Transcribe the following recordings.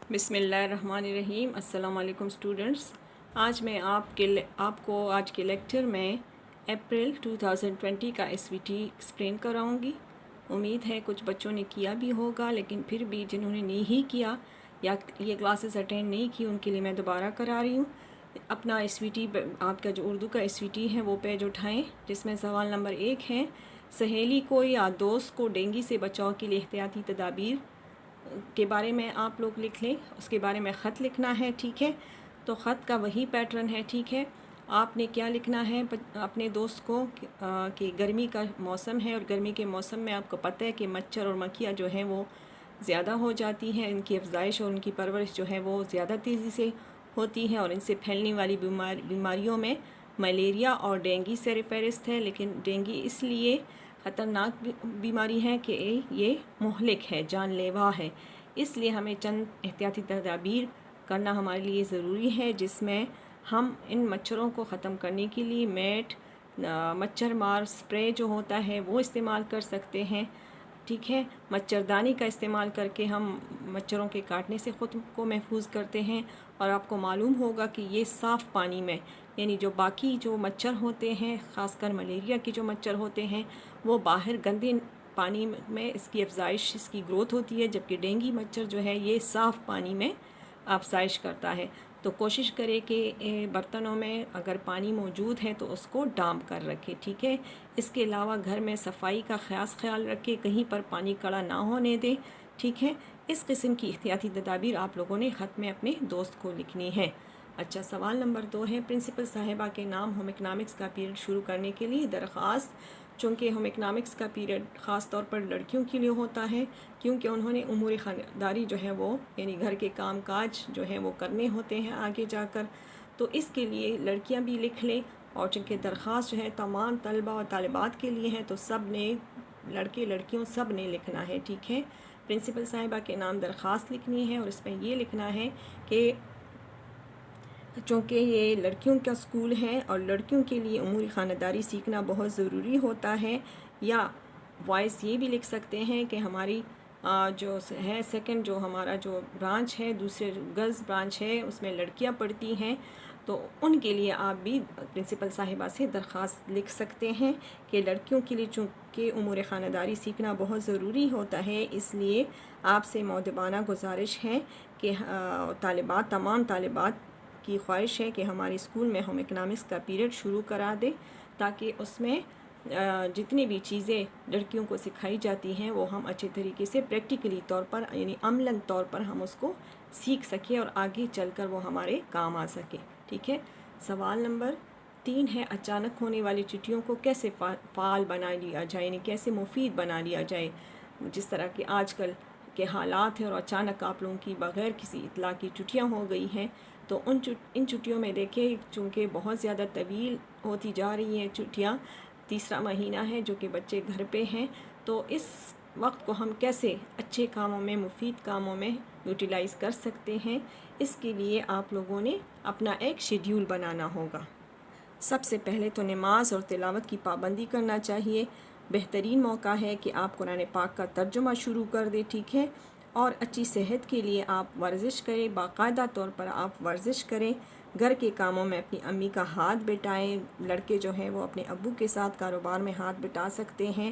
بسم اللہ الرحمن الرحیم۔ السلام علیکم اسٹوڈنٹس، آج میں آپ کو آج کے لیکچر میں اپریل 2020 کا ایس وی ٹی ایکسپلین کراؤں گی۔ امید ہے کچھ بچوں نے کیا بھی ہوگا، لیکن پھر بھی جنہوں نے نہیں کیا یا یہ کلاسز اٹینڈ نہیں کی ان کے لیے میں دوبارہ کرا رہی ہوں۔ اپنا ایس وی ٹی، آپ کا جو اردو کا ایس وی ٹی ہے وہ پیج اٹھائیں، جس میں سوال نمبر 1 ہے، سہیلی کو یا دوست کو ڈینگی سے بچاؤ کے لیے احتیاطی تدابیر کے بارے میں آپ لوگ لکھ لیں۔ اس کے بارے میں خط لکھنا ہے، ٹھیک ہے؟ تو خط کا وہی پیٹرن ہے، ٹھیک ہے؟ آپ نے کیا لکھنا ہے اپنے دوست کو کہ گرمی کا موسم ہے، اور گرمی کے موسم میں آپ کو پتہ ہے کہ مچھر اور مکھیاں جو ہیں وہ زیادہ ہو جاتی ہیں، ان کی افزائش اور ان کی پرورش جو ہے وہ زیادہ تیزی سے ہوتی ہے، اور ان سے پھیلنے والی بیماریوں میں ملیریا اور ڈینگی سر فہرست ہے۔ لیکن ڈینگی اس لیے خطرناک بیماری ہے کہ یہ مہلک ہے، جان لیوا ہے، اس لیے ہمیں چند احتیاطی تدابیر کرنا ہمارے لیے ضروری ہے، جس میں ہم ان مچھروں کو ختم کرنے کے لیے میٹ، مچھر مار سپرے جو ہوتا ہے وہ استعمال کر سکتے ہیں، ٹھیک ہے؟ مچھردانی کا استعمال کر کے ہم مچھروں کے کاٹنے سے خود کو محفوظ کرتے ہیں۔ اور آپ کو معلوم ہوگا کہ یہ صاف پانی میں، یعنی جو باقی جو مچھر ہوتے ہیں، خاص کر ملیریا کے جو مچھر ہوتے ہیں، وہ باہر گندے پانی میں اس کی افزائش، اس کی گروتھ ہوتی ہے، جبکہ ڈینگی مچھر جو ہے یہ صاف پانی میں افزائش کرتا ہے۔ تو کوشش کرے کہ برتنوں میں اگر پانی موجود ہے تو اس کو ڈانپ کر رکھے، ٹھیک ہے؟ اس کے علاوہ گھر میں صفائی کا خاص خیال رکھے، کہیں پر پانی کڑا نہ ہونے دے، ٹھیک ہے؟ اس قسم کی احتیاطی تدابیر آپ لوگوں نے خط میں اپنے دوست کو لکھنی ہے۔ اچھا، سوال نمبر 2 ہے، پرنسپل صاحبہ کے نام ہوم اکنامکس کا پیریڈ شروع کرنے کے لیے درخواست۔ چونکہ ہوم اکنامکس کا پیریڈ خاص طور پر لڑکیوں کے لیے ہوتا ہے، کیونکہ انہوں نے امور خانداری جو ہے وہ، یعنی گھر کے کام کاج جو ہے وہ کرنے ہوتے ہیں آگے جا کر، تو اس کے لیے لڑکیاں بھی لکھ لیں۔ اور چونکہ درخواست جو ہے تمام طلبہ اور طالبات کے لیے ہے، تو سب نے، لڑکے لڑکیوں سب نے لکھنا ہے، ٹھیک ہے؟ پرنسپل صاحبہ کے نام درخواست لکھنی ہے، اور اس میں یہ لکھنا ہے کہ چونکہ یہ لڑکیوں کا اسکول ہے اور لڑکیوں کے لیے امور خانداری سیکھنا بہت ضروری ہوتا ہے، یا وائس یہ بھی لکھ سکتے ہیں کہ ہماری جو ہے سیکنڈ جو ہمارا جو برانچ ہے، دوسرے گرلز برانچ ہے، اس میں لڑکیاں پڑھتی ہیں، تو ان کے لیے آپ بھی پرنسپل صاحبہ سے درخواست لکھ سکتے ہیں کہ لڑکیوں کے لیے چونکہ امور خانداری سیکھنا بہت ضروری ہوتا ہے، اس لیے آپ سے مؤدبانہ گزارش ہے کہ تمام طالبات کی خواہش ہے کہ ہمارے اسکول میں ہوم اکنامکس کا پیریڈ شروع کرا دے، تاکہ اس میں جتنی بھی چیزیں لڑکیوں کو سکھائی جاتی ہیں وہ ہم اچھے طریقے سے پریکٹیکلی طور پر، یعنی عملاً طور پر ہم اس کو سیکھ سکیں اور آگے چل کر وہ ہمارے کام آ سکے، ٹھیک ہے؟ سوال نمبر 3 ہے، اچانک ہونے والی چھٹیوں کو کیسے فعال بنا لیا جائے، یعنی کیسے مفید بنا لیا جائے؟ جس طرح کہ آج کل کے حالات ہیں اور اچانک آپ لوگوں کی بغیر کسی اطلاع کی چھٹیاں ہو گئی ہیں، تو ان چھٹیوں میں دیکھیں، چونکہ بہت زیادہ طویل ہوتی جا رہی ہیں چھٹیاں، تیسرا مہینہ ہے جو کہ بچے گھر پہ ہیں، تو اس وقت کو ہم کیسے اچھے کاموں میں، مفید کاموں میں یوٹیلائز کر سکتے ہیں، اس کے لیے آپ لوگوں نے اپنا ایک شیڈیول بنانا ہوگا۔ سب سے پہلے تو نماز اور تلاوت کی پابندی کرنا چاہیے۔ بہترین موقع ہے کہ آپ قرآن پاک کا ترجمہ شروع کر دیں، ٹھیک ہے؟ اور اچھی صحت کے لیے آپ ورزش کریں، باقاعدہ طور پر آپ ورزش کریں، گھر کے کاموں میں اپنی امی کا ہاتھ بٹائیں، لڑکے جو ہیں وہ اپنے ابو کے ساتھ کاروبار میں ہاتھ بٹا سکتے ہیں،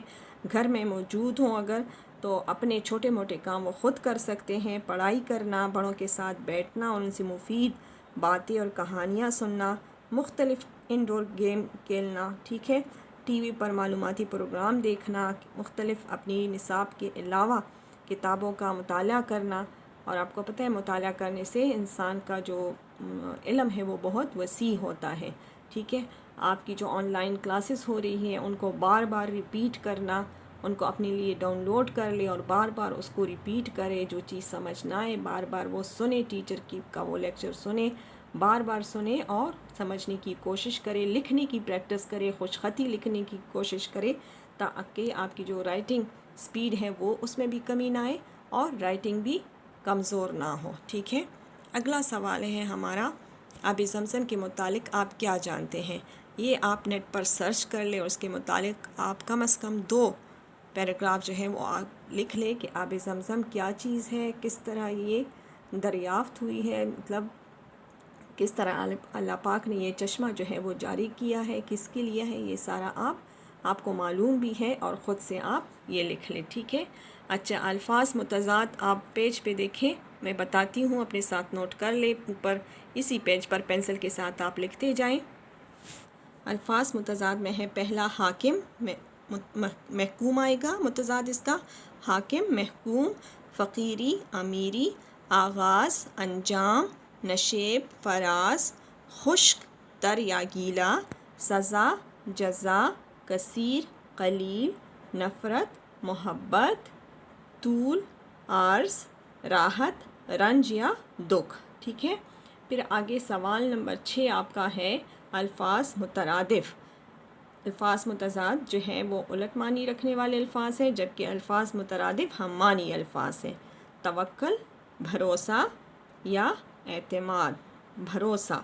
گھر میں موجود ہوں اگر تو اپنے چھوٹے موٹے کام وہ خود کر سکتے ہیں، پڑھائی کرنا، بڑوں کے ساتھ بیٹھنا اور ان سے مفید باتیں اور کہانیاں سننا، مختلف انڈور گیم کھیلنا، ٹھیک ہے؟ ٹی وی پر معلوماتی پروگرام دیکھنا، مختلف اپنی نصاب کے علاوہ کتابوں کا مطالعہ کرنا، اور آپ کو پتہ ہے مطالعہ کرنے سے انسان کا جو علم ہے وہ بہت وسیع ہوتا ہے، ٹھیک ہے؟ آپ کی جو آن لائن کلاسز ہو رہی ہیں ان کو بار بار ریپیٹ کرنا، ان کو اپنے لیے ڈاؤن لوڈ کر لے اور بار بار اس کو ریپیٹ کرے، جو چیز سمجھ نہ آئے بار بار وہ سنیں، ٹیچر کا وہ لیکچر سنیں، بار بار سنیں اور سمجھنے کی کوشش کرے، لکھنے کی پریکٹس کرے، خوش خطی لکھنے کی کوشش کرے، تاکہ آپ کی جو رائٹنگ سپیڈ ہے وہ اس میں بھی کمی نہ آئے اور رائٹنگ بھی کمزور نہ ہو، ٹھیک ہے؟ اگلا سوال ہے ہمارا، آب زمزم کے متعلق آپ کیا جانتے ہیں؟ یہ آپ نیٹ پر سرچ کر لیں اور اس کے متعلق آپ کم از کم 2 پیراگراف جو ہیں وہ آپ لکھ لیں کہ آب زمزم کیا چیز ہے، کس طرح یہ دریافت ہوئی ہے، مطلب کس طرح اللہ پاک نے یہ چشمہ جو ہے وہ جاری کیا ہے، کس کے لیے ہے، یہ سارا آپ کو معلوم بھی ہے، اور خود سے آپ یہ لکھ لیں، ٹھیک ہے۔ اچھا، الفاظ متضاد آپ پیج پہ دیکھیں، میں بتاتی ہوں، اپنے ساتھ نوٹ کر لیں، اوپر اسی پیج پر پینسل کے ساتھ آپ لکھتے جائیں۔ الفاظ متضاد میں ہے پہلا حاکم، محکوم آئے گا متضاد اس کا، حاکم، محکوم، فقیری، امیری، آغاز، انجام، نشیب، فراز، خشک، تر یا گیلا، سزا، جزا، کثیر، قلیل، نفرت، محبت، طول، عرض، راحت، رنج یا دکھ، ٹھیک ہے۔ پھر آگے سوال نمبر 6 آپ کا ہے الفاظ مترادف۔ الفاظ متضاد جو ہیں وہ الٹ معنی رکھنے والے الفاظ ہیں، جبکہ الفاظ مترادف ہم معنی الفاظ ہیں۔ توکل، بھروسہ یا اعتماد، بھروسہ۔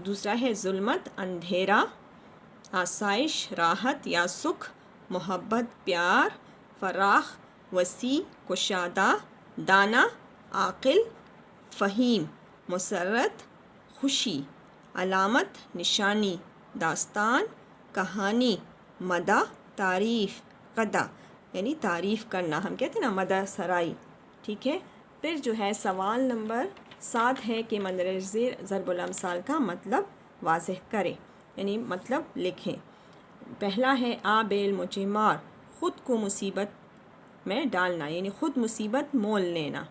دوسرا ہے ظلمت، اندھیرا، آسائش، راحت یا سکھ، محبت، پیار، فراخ، وسیع، کشادہ، دانا، عاقل، فہیم، مسرت، خوشی، علامت، نشانی، داستان، کہانی، مدح، تعریف، قدح یعنی تعریف کرنا، ہم کہتے ہیں نا مدح سرائی، ٹھیک ہے۔ پھر جو ہے سوال نمبر 7 ہے کہ مندرجہ ذیل ضرب الامثال کا مطلب واضح کریں، یعنی مطلب لکھیں۔ پہلا ہے آبیل مجھے مار، خود کو مصیبت میں ڈالنا، یعنی خود مصیبت مول لینا،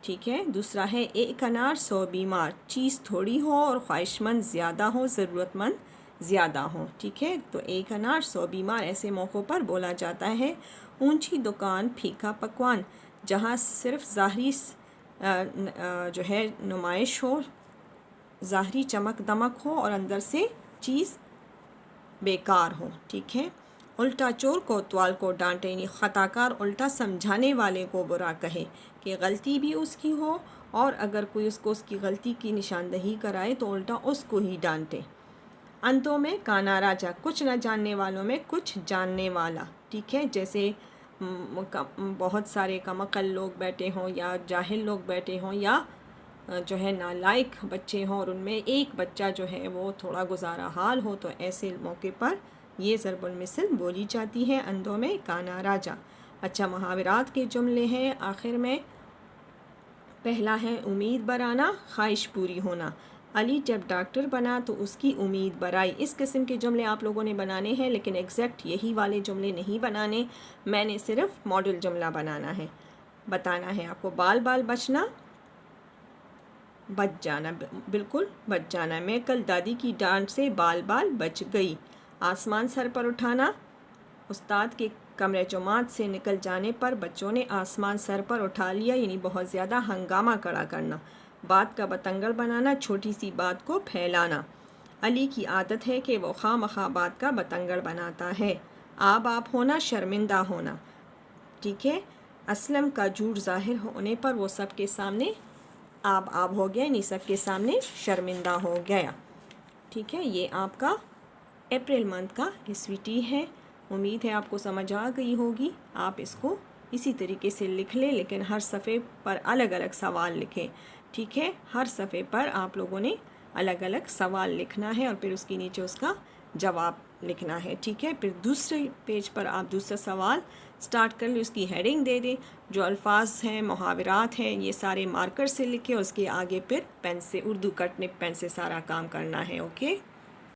ٹھیک ہے۔ دوسرا ہے ایک انار 100 بیمار، چیز تھوڑی ہو اور خواہش مند زیادہ ہو، ضرورت مند زیادہ ہو، ٹھیک ہے۔ تو ایک انار 100 بیمار ایسے موقعوں پر بولا جاتا ہے۔ اونچی دکان، پھیکا پکوان، جہاں صرف ظاہری جو ہے نمائش ہو، ظاہری چمک دمک ہو اور اندر سے چیز بیکار ہو، ٹھیک ہے۔ الٹا چور کوتوال کو ڈانٹے، یعنی خطا کار الٹا سمجھانے والے کو برا کہے کہ غلطی بھی اس کی ہو، اور اگر کوئی اس کو اس کی غلطی کی نشاندہی کرائے تو الٹا اس کو ہی ڈانٹے۔ اندھوں میں کانا راجا، کچھ نہ جاننے والوں میں کچھ جاننے والا، ٹھیک ہے۔ جیسے بہت سارے کم عقل لوگ بیٹھے ہوں یا جاہل لوگ بیٹھے ہوں یا جو ہے نالائق بچے ہوں، اور ان میں ایک بچہ جو ہے وہ تھوڑا گزارا حال ہو، تو ایسے موقع پر یہ ضرب المثل بولی جاتی ہے، اندھوں میں کانا راجا۔ اچھا، محاورات کے جملے ہیں آخر میں۔ پہلا ہے امید برانا، خواہش پوری ہونا۔ علی جب ڈاکٹر بنا تو اس کی امید برائی۔ اس قسم کے جملے آپ لوگوں نے بنانے ہیں، لیکن ایگزیکٹ یہی والے جملے نہیں بنانے، میں نے صرف ماڈل جملہ بنانا ہے، بتانا ہے آپ کو۔ بال بال بچنا، بچ جانا، بالکل بچ جانا۔ میں کل دادی کی ڈانٹ سے بال بال بچ گئی۔ آسمان سر پر اٹھانا، استاد کے کمرہ جماعت سے نکل جانے پر بچوں نے آسمان سر پر اٹھا لیا، یعنی بہت زیادہ ہنگامہ کھڑا کرنا۔ بات کا بتنگڑ بنانا، چھوٹی سی بات کو پھیلانا۔ علی کی عادت ہے کہ وہ خواہ مخواہ بات کا بتنگڑ بناتا ہے۔ آپ ہونا، شرمندہ ہونا، ٹھیک ہے۔ اسلم کا جھوٹ ظاہر ہونے پر وہ سب کے سامنے آپ ہو گیا، یعنی سب کے سامنے شرمندہ ہو گیا، ٹھیک ہے۔ یہ آپ کا اپریل منتھ کا SVT ہے۔ امید ہے آپ کو سمجھ آ گئی ہوگی۔ آپ اس کو اسی طریقے سے لکھ لیں، لیکن ہر صفحے پر الگ الگ سوال لکھیں، ٹھیک ہے۔ ہر صفحے پر آپ لوگوں نے الگ الگ سوال لکھنا ہے، اور پھر اس کے نیچے اس کا جواب لکھنا ہے، ٹھیک ہے۔ پھر دوسرے پیج پر آپ دوسرا سوال سٹارٹ کر لیں، اس کی ہیڈنگ دے دیں، جو الفاظ ہیں، محاورات ہیں، یہ سارے مارکر سے لکھیں، اس کے آگے پھر پین سے، اردو کٹ نب پین سے سارا کام کرنا ہے، اوکے۔